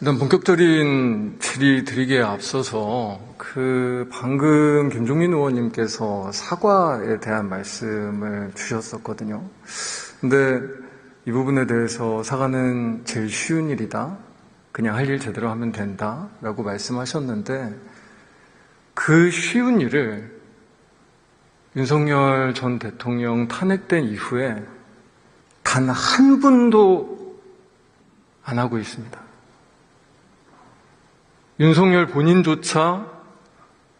일단 본격적인 질의 드리기에 앞서서 방금 김종민 의원님께서 사과에 대한 말씀을 주셨었거든요. 근데 이 부분에 대해서 사과는 제일 쉬운 일이다. 그냥 할 일 제대로 하면 된다. 라고 말씀하셨는데 그 쉬운 일을 윤석열 전 대통령 탄핵된 이후에 단 한 분도 안 하고 있습니다. 윤석열 본인조차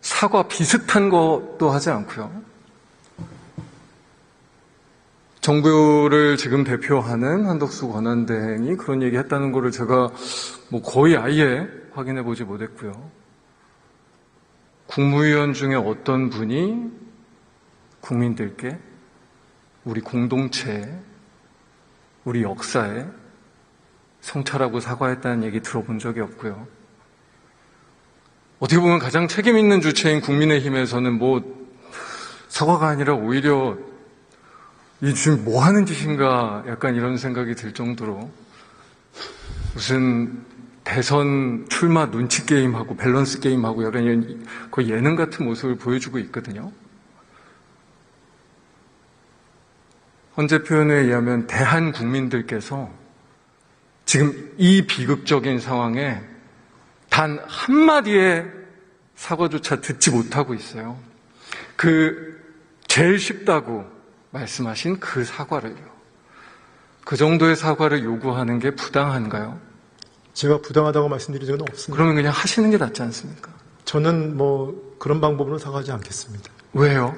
사과 비슷한 것도 하지 않고요. 정부를 지금 대표하는 한덕수 권한대행이 그런 얘기 했다는 거를 제가 거의 아예 확인해 보지 못했고요. 국무위원 중에 어떤 분이 국민들께 우리 공동체에, 우리 역사에 성찰하고 사과했다는 얘기 들어본 적이 없고요. 어떻게 보면 가장 책임 있는 주체인 국민의힘에서는 사과가 아니라 오히려 이 지금 뭐 하는 짓인가 약간 이런 생각이 들 정도로 무슨 대선 출마 눈치 게임하고 밸런스 게임하고 약간 이런 거의 예능 같은 모습을 보여주고 있거든요. 헌재 표현에 의하면 대한 국민들께서 지금 이 비극적인 상황에 단 한마디의 사과조차 듣지 못하고 있어요. 제일 쉽다고 말씀하신 그 사과를요. 그 정도의 사과를 요구하는 게 부당한가요? 제가 부당하다고 말씀드린 적은 없습니다. 그러면 그냥 하시는 게 낫지 않습니까? 저는 그런 방법으로 사과하지 않겠습니다. 왜요?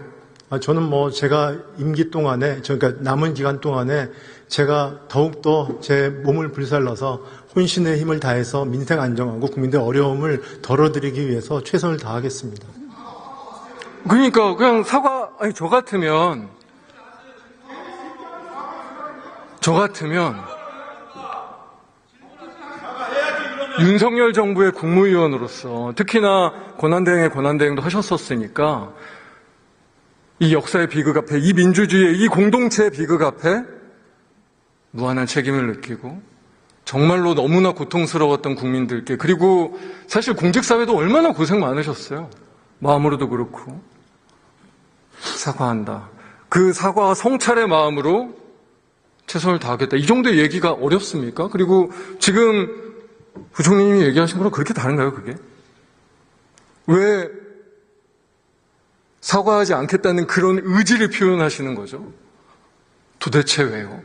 저는 제가 임기 동안에, 그러니까 남은 기간 동안에 제가 더욱더 제 몸을 불살라서 혼신의 힘을 다해서 민생 안정하고 국민들의 어려움을 덜어드리기 위해서 최선을 다하겠습니다. 그러니까 그냥 저 같으면 윤석열 정부의 국무위원으로서 특히나 권한대행의 권한대행도 하셨었으니까 이 역사의 비극 앞에, 이 민주주의의 이 공동체의 비극 앞에 무한한 책임을 느끼고 정말로 너무나 고통스러웠던 국민들께, 그리고 사실 공직사회도 얼마나 고생 많으셨어요. 마음으로도 그렇고. 사과한다. 그 사과와 성찰의 마음으로 최선을 다하겠다. 이 정도의 얘기가 어렵습니까? 그리고 지금 부총리님이 얘기하신 거랑 그렇게 다른가요, 그게? 왜 사과하지 않겠다는 그런 의지를 표현하시는 거죠? 도대체 왜요?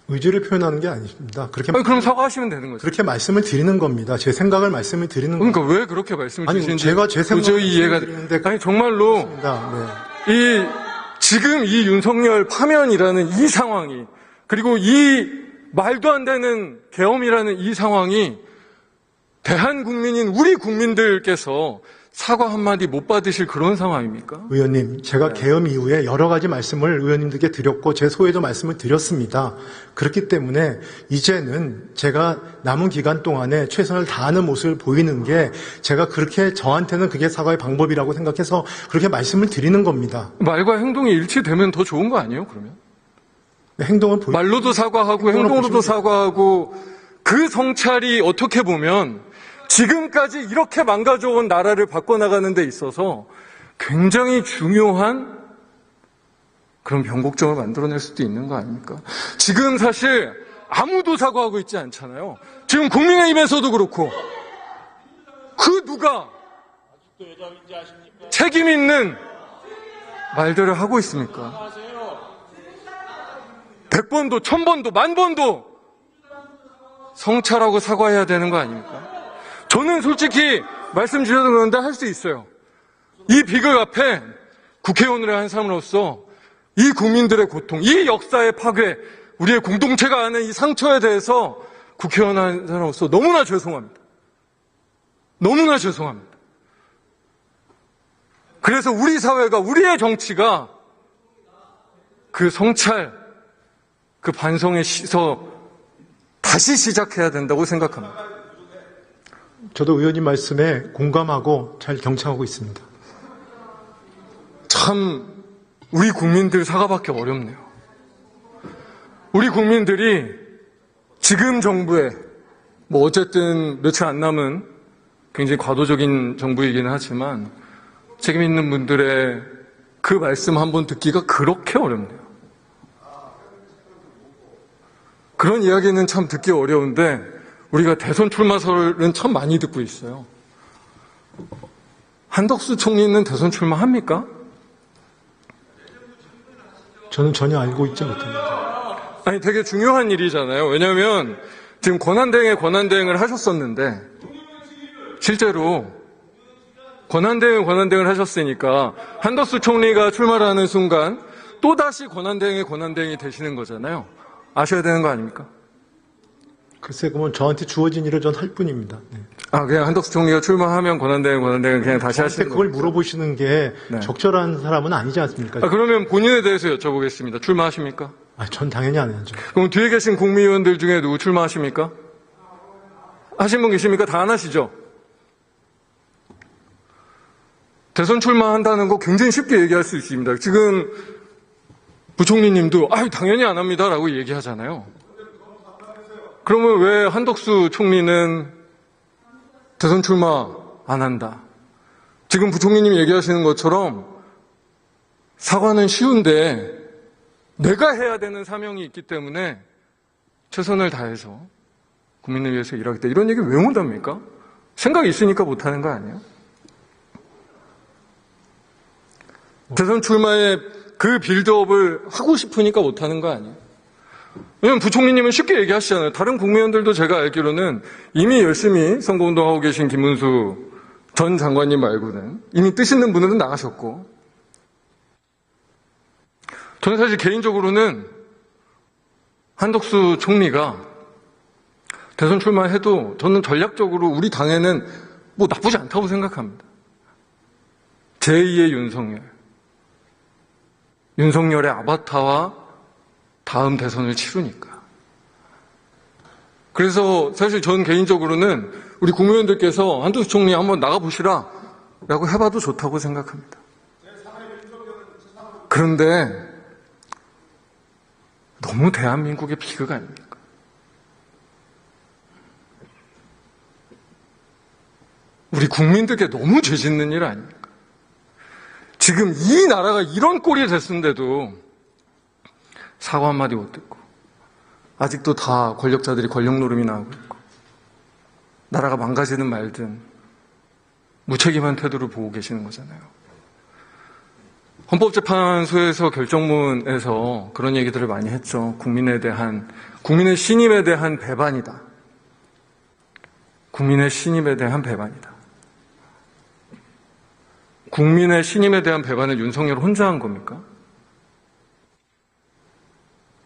의지를 표현하는 게 아닙니다. 그럼 사과하시면 되는 거죠. 그렇게 말씀을 드리는 겁니다. 제 생각을 말씀을 드리는 겁니다. 그러니까 왜 그렇게 말씀을 주시는지 제가 제 생각을 이해가 정말로 네. 지금 이 윤석열 파면이라는 이 상황이, 그리고 이 말도 안 되는 계엄이라는 이 상황이 대한국민인 우리 국민들께서 사과 한마디 못 받으실 그런 상황입니까? 의원님, 제가 계엄 이후에 여러 가지 말씀을 의원님들께 드렸고 제 소회도 말씀을 드렸습니다. 그렇기 때문에 이제는 제가 남은 기간 동안에 최선을 다하는 모습을 보이는 게 제가 그렇게 저한테는 그게 사과의 방법이라고 생각해서 그렇게 말씀을 드리는 겁니다. 말과 행동이 일치되면 더 좋은 거 아니에요, 그러면? 말로도 사과하고 행동으로도 사과하고 그 성찰이 어떻게 보면 지금까지 이렇게 망가져온 나라를 바꿔나가는 데 있어서 굉장히 중요한 그런 변곡점을 만들어낼 수도 있는 거 아닙니까? 지금 사실 아무도 사과하고 있지 않잖아요. 지금 국민의힘에서도 그렇고 누가 책임 있는 말들을 하고 있습니까? 100번도 1000번도 10,000번도 성찰하고 사과해야 되는 거 아닙니까? 저는 솔직히 말씀 주셔서 그런데 할 수 있어요. 이 비극 앞에 국회의원을 한 사람으로서 이 국민들의 고통, 이 역사의 파괴, 우리의 공동체가 아는 이 상처에 대해서 국회의원 한 사람으로서 너무나 죄송합니다. 너무나 죄송합니다. 그래서 우리 사회가, 우리의 정치가 그 성찰, 그 반성의 시서 다시 시작해야 된다고 생각합니다. 저도 의원님 말씀에 공감하고 잘 경청하고 있습니다. 참 우리 국민들 사과받기 어렵네요. 우리 국민들이 지금 정부에 뭐 어쨌든 며칠 안 남은 굉장히 과도적인 정부이기는 하지만 책임 있는 분들의 그 말씀 한번 듣기가 그렇게 어렵네요. 그런 이야기는 참 듣기 어려운데 우리가 대선 출마설은 참 많이 듣고 있어요. 한덕수 총리는 대선 출마합니까? 저는 전혀 알고 있지 못합니다. 아니, 되게 중요한 일이잖아요. 왜냐하면 지금 권한대행을 하셨었는데 실제로 권한대행을 하셨으니까 한덕수 총리가 출마를 하는 순간 또다시 권한대행이 되시는 거잖아요. 아셔야 되는 거 아닙니까? 글쎄, 그러면 저한테 주어진 일을 전 할 뿐입니다. 네. 아, 그냥 한덕수 총리가 출마하면 권한대행을 그냥 다시 하시는 그걸 거예요? 물어보시는 게 네. 적절한 사람은 아니지 않습니까? 아, 그러면 본인에 대해서 여쭤보겠습니다. 출마하십니까? 전 당연히 안 하죠. 그럼 뒤에 계신 국민의원들 중에 누구 출마하십니까? 하신 분 계십니까? 다 안 하시죠? 대선 출마한다는 거 굉장히 쉽게 얘기할 수 있습니다. 지금 부총리님도 당연히 안 합니다라고 얘기하잖아요. 그러면 왜 한덕수 총리는 대선 출마 안 한다? 지금 부총리님 얘기하시는 것처럼 사과는 쉬운데 내가 해야 되는 사명이 있기 때문에 최선을 다해서 국민을 위해서 일하겠다. 이런 얘기 왜 못합니까? 생각이 있으니까 못하는 거 아니에요? 대선 출마에 그 빌드업을 하고 싶으니까 못하는 거 아니에요? 왜냐면 부총리님은 쉽게 얘기하시잖아요. 다른 국민의원들도 제가 알기로는 이미 열심히 선거운동하고 계신 김문수 전 장관님 말고는 이미 뜻 있는 분들은 나가셨고, 저는 사실 개인적으로는 한덕수 총리가 대선 출마해도 저는 전략적으로 우리 당에는 뭐 나쁘지 않다고 생각합니다. 제2의 윤석열의 아바타와 다음 대선을 치르니까. 그래서 사실 저는 개인적으로는 우리 국민의원들께서 한덕수 총리 한번 나가보시라 라고 해봐도 좋다고 생각합니다. 그런데 너무 대한민국의 비극 아닙니까? 우리 국민들께 너무 죄 짓는 일 아닙니까? 지금 이 나라가 이런 꼴이 됐는데도 사과 한마디 못 듣고 아직도 다 권력자들이 권력 노름이나 하고 있고 나라가 망가지든 말든 무책임한 태도를 보고 계시는 거잖아요. 헌법재판소에서 결정문에서 그런 얘기들을 많이 했죠. 국민의 신임에 대한 배반이다. 국민의 신임에 대한 배반이다. 국민의 신임에 대한 배반을 윤석열 혼자 한 겁니까?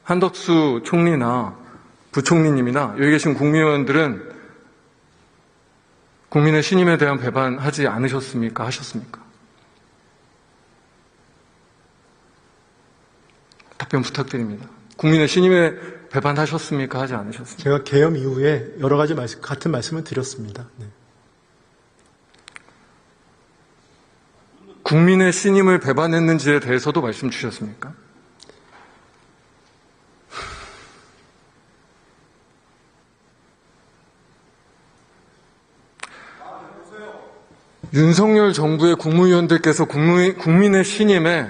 한덕수 총리나 부총리님이나 여기 계신 국민의원들은 국민의 신임에 대한 배반하지 않으셨습니까? 하셨습니까? 답변 부탁드립니다. 국민의 신임에 배반하셨습니까? 하지 않으셨습니까? 제가 계엄 이후에 여러 가지 같은 말씀을 드렸습니다. 네. 국민의 신임을 배반했는지에 대해서도 말씀 주셨습니까? 윤석열 정부의 국무위원들께서 국민의 신임에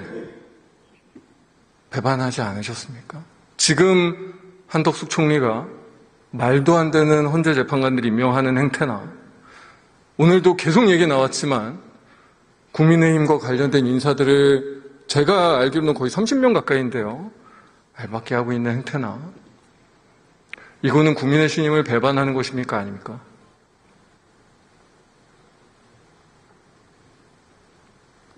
배반하지 않으셨습니까? 지금 한덕수 총리가 말도 안 되는 헌재 재판관들 임명하는 행태나 오늘도 계속 얘기 나왔지만 국민의힘과 관련된 인사들을 제가 알기로는 거의 30명 가까이인데요. 알박기 하고 있는 행태나 이거는 국민의 신임을 배반하는 것입니까? 아닙니까?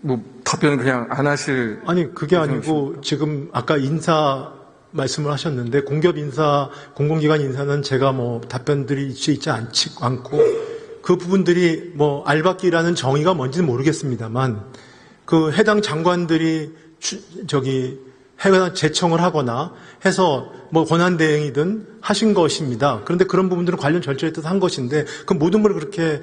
뭐 답변은 그냥 안 하실. 아니, 그게 아니고 지금 아까 인사 말씀을 하셨는데 공공기관 인사는 제가 뭐 답변들이 있지 않고 그 부분들이 뭐 알박기라는 정의가 뭔지는 모르겠습니다만 그 해당 장관들이 해당 제청을 하거나 해서 뭐 권한대행이든 하신 것입니다. 그런데 그런 부분들은 관련 절차에 따라서 한 것인데 그 모든 걸 그렇게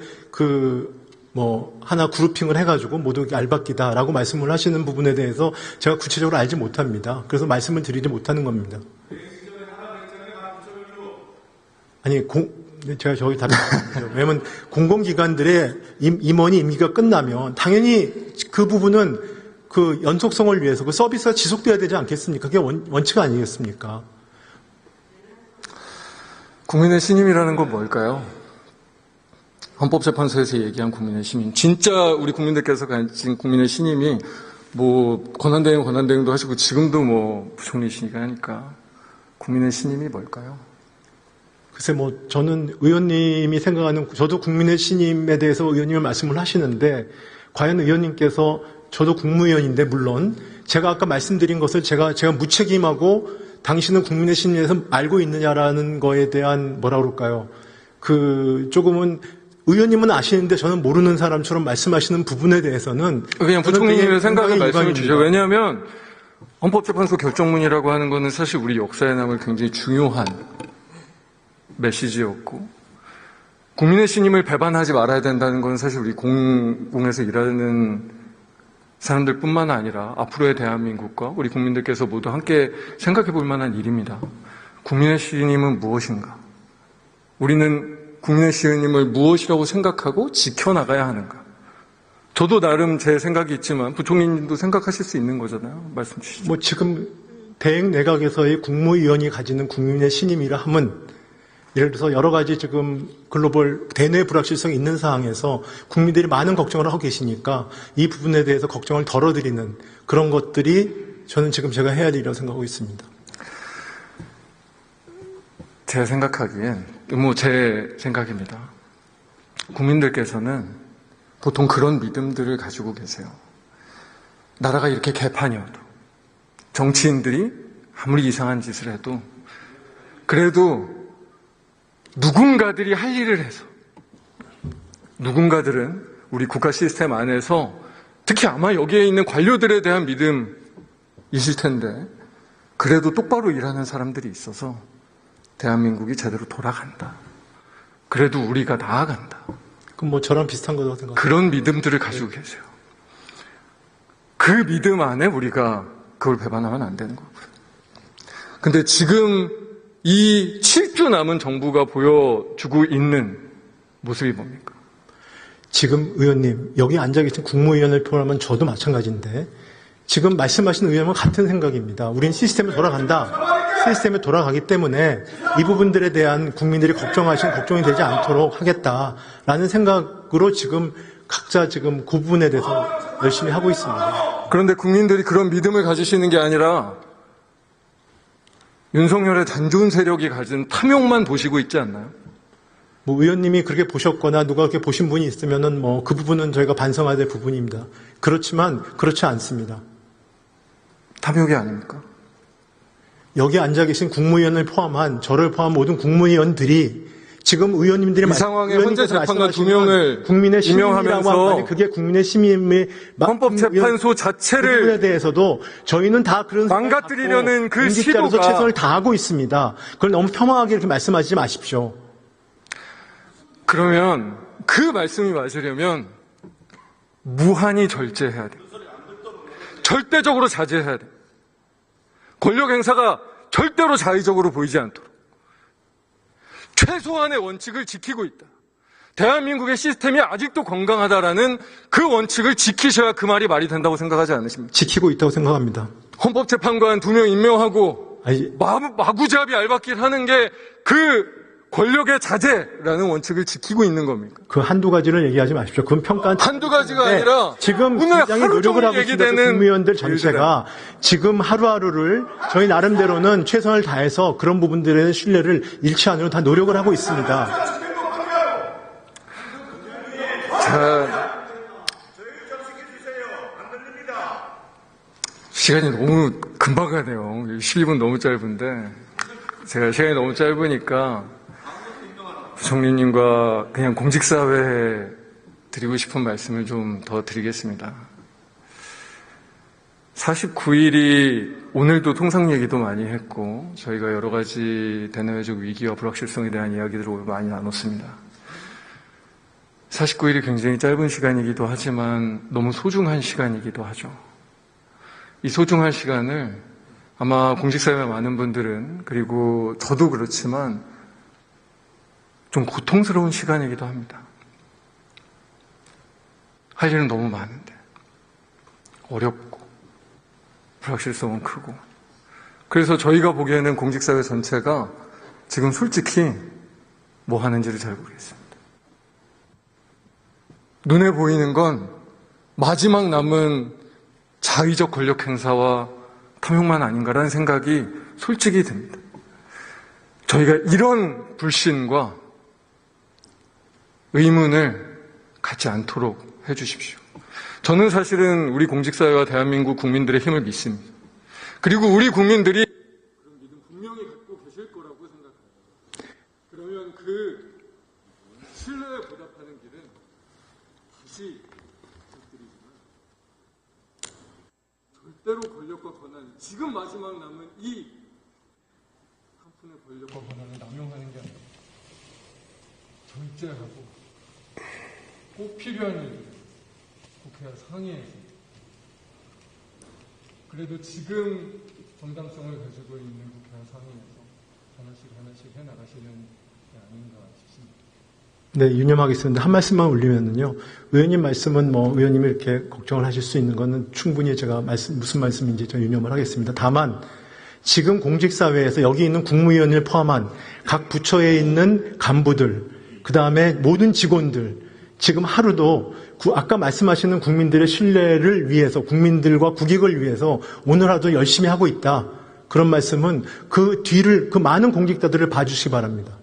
하나 그룹핑을 해가지고 모두 알박기다라고 말씀을 하시는 부분에 대해서 제가 구체적으로 알지 못합니다. 그래서 말씀을 드리지 못하는 겁니다. 아니, 제가 저기 답변드리죠. 왜냐하면 공공기관들의 임원이 임기가 끝나면 당연히 그 부분은 그 연속성을 위해서 그 서비스가 지속돼야 되지 않겠습니까? 그게 원칙 아니겠습니까? 국민의 신임이라는 건 뭘까요? 헌법재판소에서 얘기한 국민의 신임. 진짜 우리 국민들께서 가진 국민의 신임이 뭐 권한대행도 하시고 지금도 뭐 부총리시니까 하니까 국민의 신임이 뭘까요? 글쎄 뭐 저는 의원님이 생각하는 저도 국민의 신임에 대해서 의원님은 말씀을 하시는데 과연 의원님께서 저도 국무위원인데 물론 제가 아까 말씀드린 것을 제가 무책임하고 당신은 국민의 신임에 대해서 알고 있느냐라는 거에 대한 뭐라 그럴까요? 그 조금은 의원님은 아시는데 저는 모르는 사람처럼 말씀하시는 부분에 대해서는 그냥 부총리님의 생각을 말씀해 유감입니다. 주죠. 왜냐하면 헌법재판소 결정문이라고 하는 거는 사실 우리 역사에 남을 굉장히 중요한 메시지였고 국민의 신임을 배반하지 말아야 된다는 건 사실 우리 공공에서 일하는 사람들뿐만 아니라 앞으로의 대한민국과 우리 국민들께서 모두 함께 생각해 볼 만한 일입니다. 국민의 신임은 무엇인가? 우리는 국민의 신임을 무엇이라고 생각하고 지켜나가야 하는가? 저도 나름 제 생각이 있지만 부총리님도 생각하실 수 있는 거잖아요. 말씀 주시죠. 뭐 지금 대행 내각에서의 국무위원이 가지는 국민의 신임이라 함은 예를 들어서 여러 가지 지금 글로벌 대내 불확실성이 있는 상황에서 국민들이 많은 걱정을 하고 계시니까 이 부분에 대해서 걱정을 덜어드리는 그런 것들이 저는 지금 제가 해야 할 일이라고 생각하고 있습니다. 제가 생각하기엔 제 생각입니다. 국민들께서는 보통 그런 믿음들을 가지고 계세요. 나라가 이렇게 개판이어도 정치인들이 아무리 이상한 짓을 해도 그래도 누군가들이 할 일을 해서 누군가들은 우리 국가 시스템 안에서 특히 아마 여기에 있는 관료들에 대한 믿음이실 텐데 그래도 똑바로 일하는 사람들이 있어서 대한민국이 제대로 돌아간다. 그래도 우리가 나아간다. 그럼 뭐 저랑 비슷한 거라고 생각합니다. 그런 믿음들을 가지고 계세요. 그 믿음 안에 우리가 그걸 배반하면 안 되는 거고요. 근데 지금 이 7주 남은 정부가 보여주고 있는 모습이 뭡니까? 지금 의원님 여기 앉아 계신 국무위원을 포함하면 저도 마찬가지인데 지금 말씀하신 의원은 같은 생각입니다. 우린 시스템에 돌아간다. 시스템에 돌아가기 때문에 이 부분들에 대한 국민들이 걱정이 되지 않도록 하겠다라는 생각으로 지금 각자 지금 그 부분에 대해서 열심히 하고 있습니다. 그런데 국민들이 그런 믿음을 가지시는 게 아니라 윤석열의 단존 세력이 가진 탐욕만 보시고 있지 않나요? 뭐 의원님이 그렇게 보셨거나 누가 그렇게 보신 분이 있으면은 뭐 그 부분은 저희가 반성해야 될 부분입니다. 그렇지만 그렇지 않습니다. 탐욕이 아닙니까? 여기 앉아 계신 국무위원을 포함한 저를 포함한 모든 국무위원들이 지금 의원님들이 이 상황에 현재 재판관 2명을 국민의 시민이라고 임명하면서 하면 그게 국민의 시민의 헌법재판소 자체를 부분에 대해서도 저희는 다 그런 망가뜨리려는 그 시도가 시도가 최선을 다하고 있습니다. 그걸 너무 폄하하게 이렇게 말씀하시지 마십시오. 그러면 그 말씀이 맞으려면 무한히 절제해야 돼요. 절대적으로 자제해야 돼요. 권력 행사가 절대로 자의적으로 보이지 않도록 최소한의 원칙을 지키고 있다. 대한민국의 시스템이 아직도 건강하다라는 그 원칙을 지키셔야 그 말이 된다고 생각하지 않으십니까? 지키고 있다고 생각합니다. 헌법재판관 2명 임명하고 아니, 마구잡이 알박길 하는 게 그 권력의 자제라는 원칙을 지키고 있는 겁니까? 그 한두 가지를 얘기하지 마십시오. 그건 평가한 한두 가지가 아니라 지금 오늘 굉장히 하루 노력을 종일 하고 있는 얘기되는 국무위원들 전체가 지금 하루하루를 저희 나름대로는 최선을 다해서 그런 부분들의 신뢰를 잃지 않으려 다 노력을 하고 있습니다. 자, 시간이 너무 금방 가네요. 12분 너무 짧은데 제가 시간이 너무 짧으니까 부총리님과 그냥 공직사회에 드리고 싶은 말씀을 좀 더 드리겠습니다. 49일이 오늘도 통상 얘기도 많이 했고 저희가 여러 가지 대내외적 위기와 불확실성에 대한 이야기들을 많이 나눴습니다. 49일이 굉장히 짧은 시간이기도 하지만 너무 소중한 시간이기도 하죠. 이 소중한 시간을 아마 공직사회 많은 분들은 그리고 저도 그렇지만 좀 고통스러운 시간이기도 합니다. 할 일은 너무 많은데 어렵고 불확실성은 크고, 그래서 저희가 보기에는 공직사회 전체가 지금 솔직히 뭐 하는지를 잘 모르겠습니다. 눈에 보이는 건 마지막 남은 자의적 권력 행사와 탐욕만 아닌가라는 생각이 솔직히 듭니다. 저희가 이런 불신과 의문을 갖지 않도록 해주십시오. 저는 사실은 우리 공직사회와 대한민국 국민들의 힘을 믿습니다. 그리고 우리 국민들이 그런 믿음 분명히 갖고 계실 거라고 생각합니다. 그러면 그 신뢰에 보답하는 길은 다시 부탁드리지만 절대로 권력과 권한, 지금 마지막 남은 이 한 푼의 권력과 권한을 남용하는 게 아니라 절제하고 꼭 필요한 일 국회와 상의해서, 그래도 지금 정당성을 가지고 있는 국회와 상의해서 하나씩 해나가시는 게 아닌가 싶습니다. 네, 유념하겠습니다. 한 말씀만 올리면은요, 의원님 말씀은 의원님이 이렇게 걱정을 하실 수 있는 거는 충분히 제가 무슨 말씀인지 저 유념을 하겠습니다. 다만, 지금 공직사회에서 여기 있는 국무위원을 포함한 각 부처에 있는 간부들, 그 다음에 모든 직원들, 지금 하루도 아까 말씀하시는 국민들의 신뢰를 위해서, 국민들과 국익을 위해서 오늘 하루도 열심히 하고 있다. 그런 말씀은 그 뒤를, 그 많은 공직자들을 봐주시기 바랍니다.